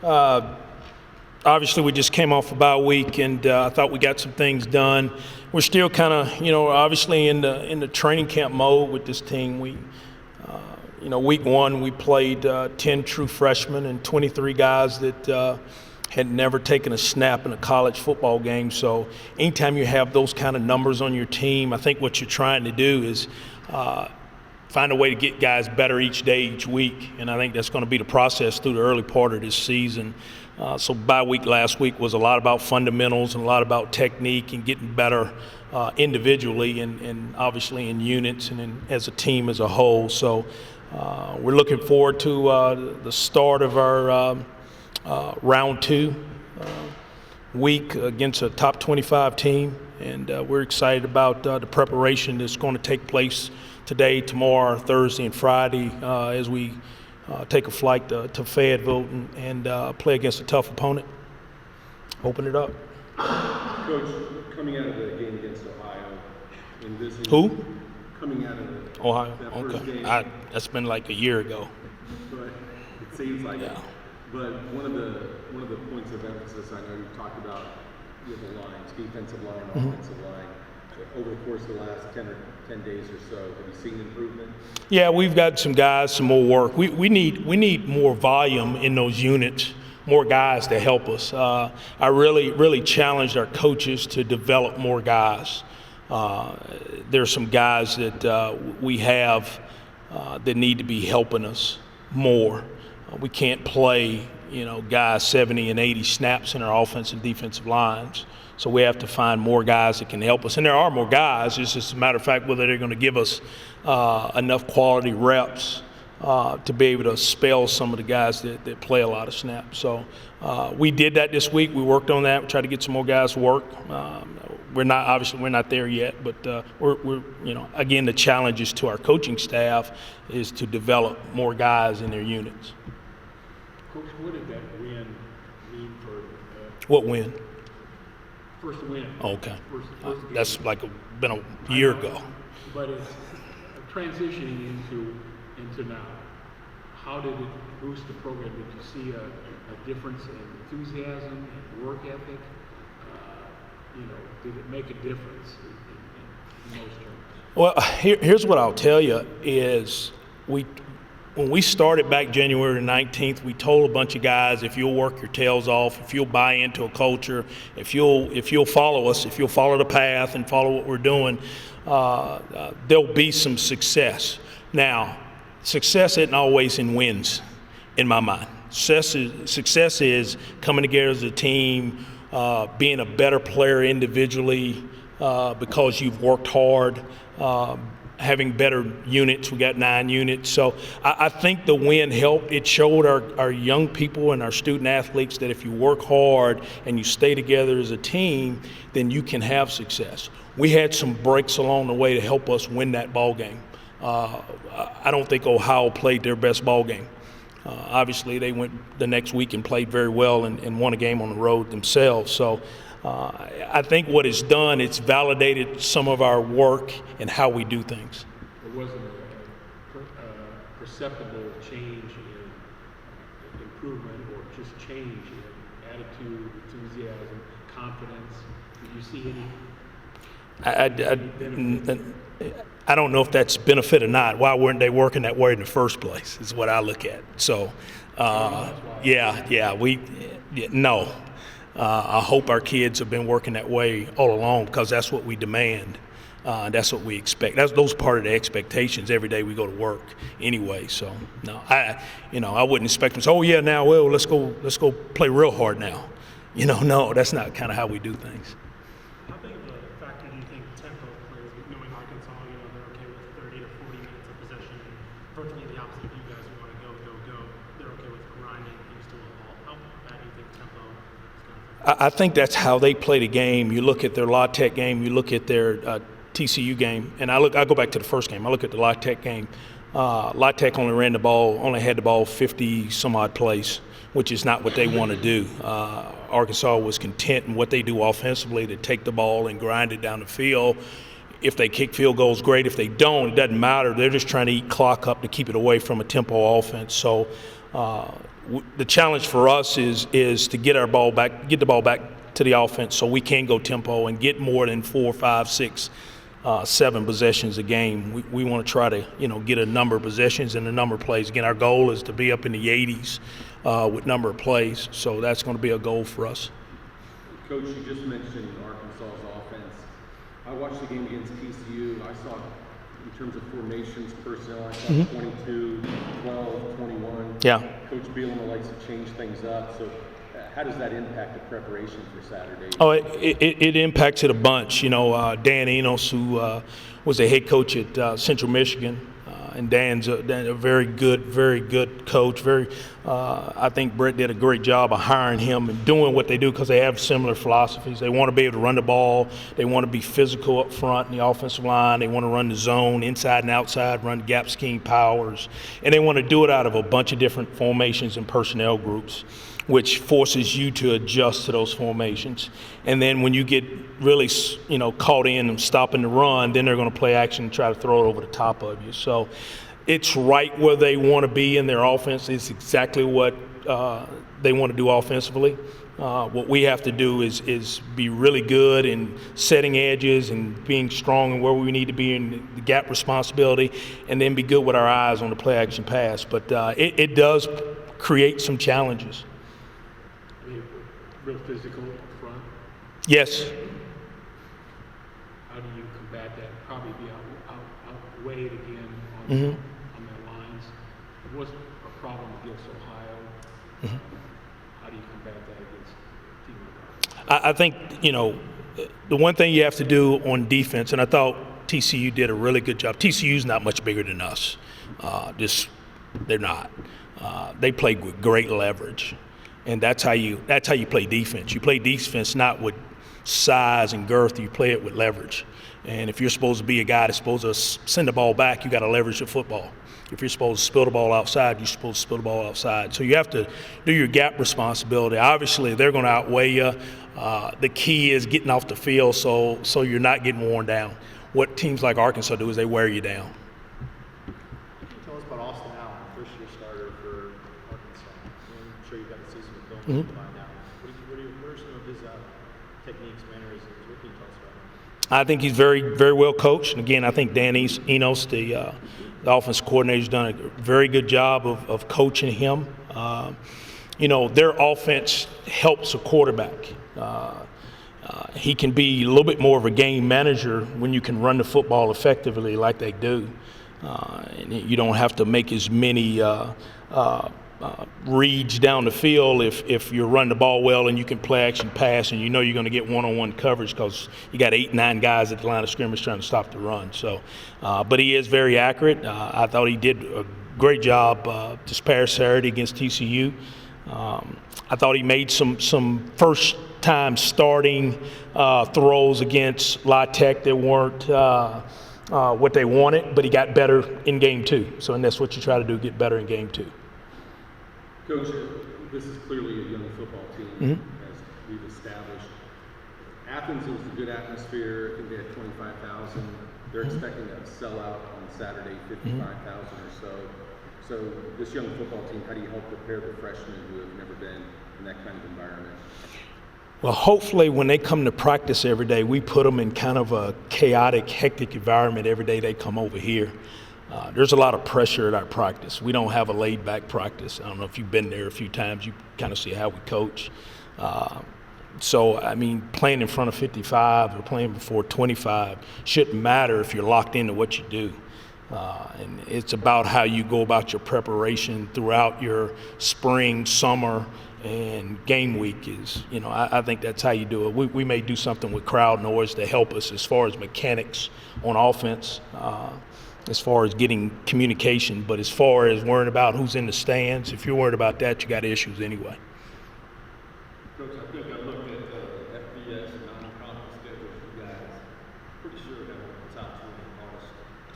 Obviously, we just came off a bye week, and I thought we got some things done. We're still kind of, obviously in the training camp mode with this team. Week one we played 10 true freshmen and 23 guys that had never taken a snap in a college football game. So anytime you have those kind of numbers on your team, I think what you're trying to do is find a way to get guys better each day, each week. And I think that's going to be the process through the early part of this season. So bye week last week was a lot about fundamentals and a lot about technique and getting better individually and obviously in units and as a team as a whole. So we're looking forward to the start of our round 2 week against a top 25 team. And we're excited about the preparation that's going to take place today, tomorrow, Thursday, and Friday as we take a flight to Fayetteville and play against a tough opponent. Open it up. Coach, coming out of the game against Ohio, and this is Who? Coming out of Ohio. that first game, That's been like a year ago. but it seems like it. But one of the points of emphasis I know you've talked about with the lines, defensive line, offensive line. Over the course of the last 10 days or so, have you seen improvement? Yeah, we've got some guys, some more work. We need more volume in those units, more guys to help us. I really challenged our coaches to develop more guys. There's some guys that we have that need to be helping us more. We can't play, guys 70 and 80 snaps in our offensive and defensive lines. So we have to find more guys that can help us. And there are more guys. It's just a matter of fact whether they're going to give us enough quality reps to be able to spell some of the guys that play a lot of snaps. So we did that this week. We worked on that. We tried to get some more guys to work. We're not there yet, but we're again, the challenges to our coaching staff is to develop more guys in their units. Coach, what did that win mean for? What win? First win. Okay. First that's been a year ago. But it's transitioning into now. How did it boost the program? Did you see a difference in enthusiasm and work ethic? Did it make a difference in those terms? Well, here's what I'll tell you is when we started back January 19th, we told a bunch of guys, if you'll work your tails off, if you'll buy into a culture, if you'll follow us, if you'll follow the path and follow what we're doing, there'll be some success. Now, success isn't always in wins, in my mind. Success is coming together as a team, being a better player individually because you've worked hard, having better units. We got 9 units. So I think the win helped. It showed our young people and our student athletes that if you work hard and you stay together as a team, then you can have success. We had some breaks along the way to help us win that ball game. I don't think Ohio played their best ball game. Obviously, they went the next week and played very well and won a game on the road themselves. So I think what it's done, it's validated some of our work and how we do things. There wasn't a perceptible change in improvement or just change in attitude, enthusiasm, confidence. Did you see any? I don't know if that's benefit or not. Why weren't they working that way in the first place is what I look at. So, no. I hope our kids have been working that way all along because that's what we demand. That's what we expect. Those are part of the expectations every day we go to work anyway. So, no, I wouldn't expect them to say, oh, yeah, now, well, let's go play real hard now. No, that's not kind of how we do things. How big of a factor do you think tempo plays with knowing Arkansas, they're okay with 30 to 40 minutes of possession and virtually the opposite of you guys who want to go. They're okay with grinding things to a halt. How bad do you think tempo is going to affect? I think that's how they play the game. You look at their La Tech game, you look at their TCU game, and I go back to the first game. I look at the La Tech game. La Tech only had the ball 50 some odd plays, which is not what they want to do. Arkansas was content in what they do offensively to take the ball and grind it down the field. If they kick field goals, great. If they don't, it doesn't matter. They're just trying to eat clock up to keep it away from a tempo offense. So the challenge for us is to get the ball back to the offense so we can go tempo and get more than 4, 5, 6, 7 possessions a game. We want to try to, get a number of possessions and a number of plays. Again, our goal is to be up in the 80s with number of plays, so that's going to be a goal for us. Coach, you just mentioned Arkansas's offense. I watched the game against TCU. I saw, in terms of formations, personnel, I saw 22, 12, 21. Yeah. Coach Bielema likes to change things up. So how does that impact the preparation for Saturday? Oh, it impacts it a bunch. Dan Enos, who was a head coach at Central Michigan, and Dan's a very good coach. I think Brett did a great job of hiring him and doing what they do because they have similar philosophies. They want to be able to run the ball. They want to be physical up front in the offensive line. They want to run the zone inside and outside, run gap scheme powers, and they want to do it out of a bunch of different formations and personnel groups, which forces you to adjust to those formations. And then when you get really, caught in and stopping the run, then they're going to play action and try to throw it over the top of you. So it's right where they want to be in their offense. It's exactly what they want to do offensively. What we have to do is be really good in setting edges and being strong in where we need to be in the gap responsibility, and then be good with our eyes on the play action pass. But it does create some challenges. Real physical up front. Yes. How do you combat that? Probably be outweighed again on Mm-hmm. their lines. It was a problem against Ohio. Mm-hmm. How do you combat that against team like Ohio? I think, the one thing you have to do on defense, and I thought TCU did a really good job. TCU's not much bigger than us. They're not. They play with great leverage. And that's how you play defense. You play defense not with size and girth. You play it with leverage. And if you're supposed to be a guy that's supposed to send the ball back, you got to leverage the football. If you're supposed to spill the ball outside, you're supposed to spill the ball outside. So you have to do your gap responsibility. Obviously, they're going to outweigh you. The key is getting off the field so you're not getting worn down. What teams like Arkansas do is they wear you down. Tell us about Austin Allen, first-year starter for Arkansas. I'm sure you've got the season with Bill by now. What are some of his techniques, mannerisms? What can you tell us about him? I think he's very, very well coached. And again, I think Dan Enos, the offensive coordinator, has done a very good job of coaching him. Their offense helps a quarterback. He can be a little bit more of a game manager when you can run the football effectively like they do. And you don't have to make as many reads down the field if you're running the ball well and you can play action pass and you're going to get one-on-one coverage because you got 8, 9 guys at the line of scrimmage trying to stop the run. So, but he is very accurate. I thought he did a great job this past Saturday against TCU. I thought he made some first-time starting throws against La Tech that weren't what they wanted, but he got better in game 2. So, and that's what you try to do, get better in game 2. Coach, this is clearly a young football team, as we've established. Athens was a good atmosphere. I think they had 25,000. They're expecting a sellout on Saturday, 55,000 or so. So this young football team, how do you help prepare the freshmen who have never been in that kind of environment? Well, hopefully when they come to practice every day, we put them in kind of a chaotic, hectic environment every day they come over here. There's a lot of pressure at our practice. We don't have a laid-back practice. I don't know if you've been there a few times. You kind of see how we coach. So, playing in front of 55 or playing before 25 shouldn't matter if you're locked into what you do. And it's about how you go about your preparation throughout your spring, summer, and game week is, I think that's how you do it. We may do something with crowd noise to help us as far as mechanics on offense, as far as getting communication. But as far as worrying about who's in the stands, if you're worried about that, you got issues anyway. Coach, I think I looked at the FBS non-conference schedule for you guys. Pretty sure we have one of the top 2 of the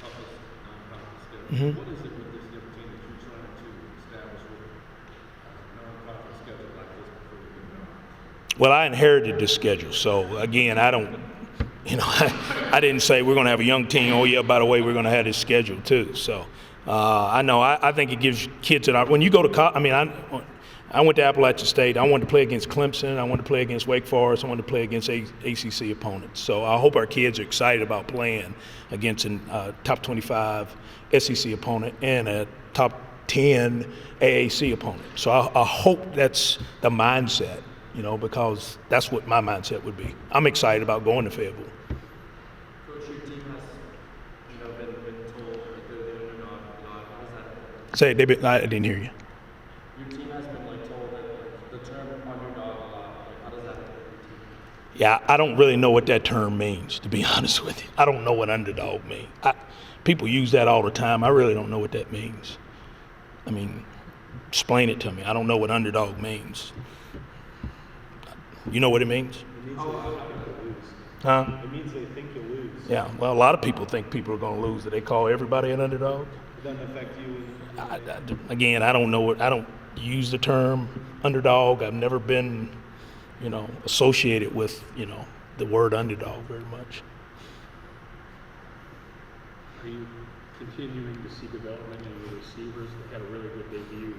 toughest non-conference schedule. What is it with this young team that you're trying to establish with a non-conference schedule like this before you get going? Well, I inherited this schedule, so again, I don't, I didn't say we're going to have a young team. Oh yeah, by the way, we're going to have this schedule too. So I know I think it gives kids when you go to college. I went to Appalachian State. I wanted to play against Clemson. I wanted to play against Wake Forest. I wanted to play against ACC opponents. So I hope our kids are excited about playing against a top 25 SEC opponent and a top 10 AAC opponent. So I hope that's the mindset, because that's what my mindset would be. I'm excited about going to Fayetteville. Coach, your team has, been told that they're the underdog. How does that? Say, I didn't hear you. Your team has been told that the term underdog a lot. How does that affect your team? Yeah, I don't really know what that term means, to be honest with you. I don't know what underdog means. People use that all the time. I really don't know what that means. I mean, explain it to me. I don't know what underdog means. You know what it means? It means they think you'll lose. Huh? It means they think you'll lose. Yeah, well, a lot of people think people are going to lose. Do they call everybody an underdog? It doesn't affect you. Again, I don't know I don't use the term underdog. I've never been, associated with, the word underdog very much. Are you continuing to see development in your receivers? They had a really good debut.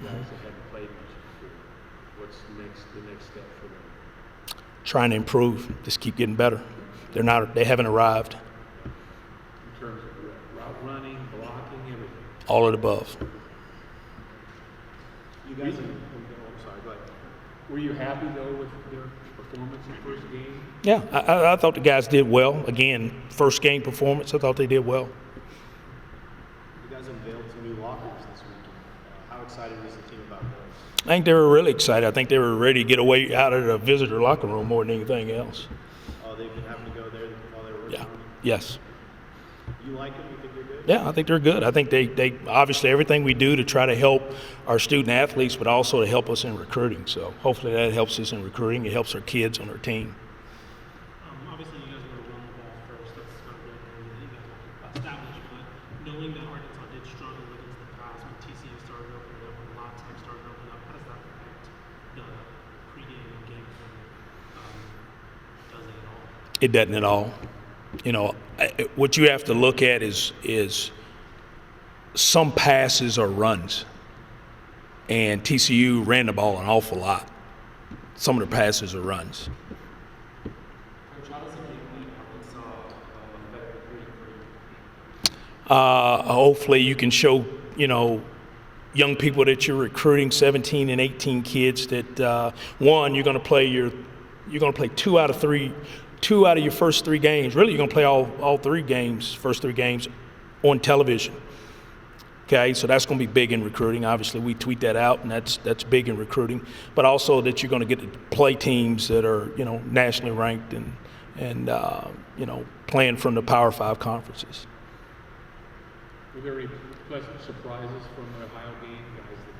Guys that hadn't played much before. What's the next step for them? Trying to improve, just keep getting better. They haven't arrived. In terms of route running, blocking, everything. All of the above. You guys, I'm sorry, go ahead. Were you happy though with their performance in the first game? Yeah, I thought the guys did well. Again, first game performance, I thought they did well. You guys unveiled some new lockers this weekend. How excited is the team about those? I think they were really excited. I think they were ready to get away out of the visitor locker room more than anything else. Oh, they've been having to go there while they were working Yeah. on it? Yes. You like them? You think they're good? Yeah, I think they're good. I think they obviously everything we do to try to help our student athletes, but also to help us in recruiting. So hopefully that helps us in recruiting. It helps our kids on our team. Obviously, you guys were to run the ball first. That's kind of been you guys established. But knowing that Arkansas did struggle against the pass when TCU started opening up, when a lot of times started opening up, how does that affect the pregame and game plan? Does it at all? It doesn't at all. What you have to look at is some passes are runs, and TCU ran the ball an awful lot. Some of the passes are runs. Coach, how does a game like Arkansas affect recruiting for you? Hopefully you can show, young people that you're recruiting, 17 and 18 kids, that one, you're going to play two out of your first three games. Really, you're going to play all first three games on television. Okay, so that's going to be big in recruiting. Obviously, we tweet that out, and that's big in recruiting. But also that you're going to get to play teams that are, nationally ranked and playing from the Power 5 conferences. Were there any pleasant surprises from the Ohio game? Guys that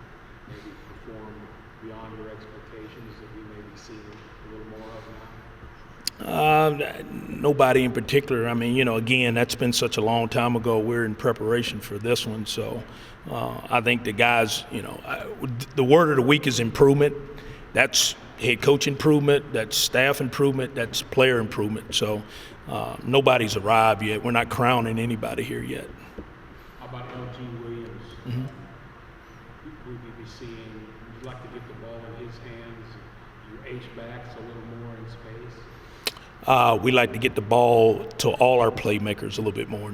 maybe performed beyond your expectations that we may be seeing a little more of now? Nobody in particular. I mean, again, that's been such a long time ago. We're in preparation for this one. So I think the guys, the word of the week is improvement. That's head coach improvement. That's staff improvement. That's player improvement. So nobody's arrived yet. We're not crowning anybody here yet. How about LG Williams? Mm-hmm. Will we be seeing, would you like to get the ball in his hands, your H-backs a little more in space? We like to get the ball to all our playmakers a little bit more.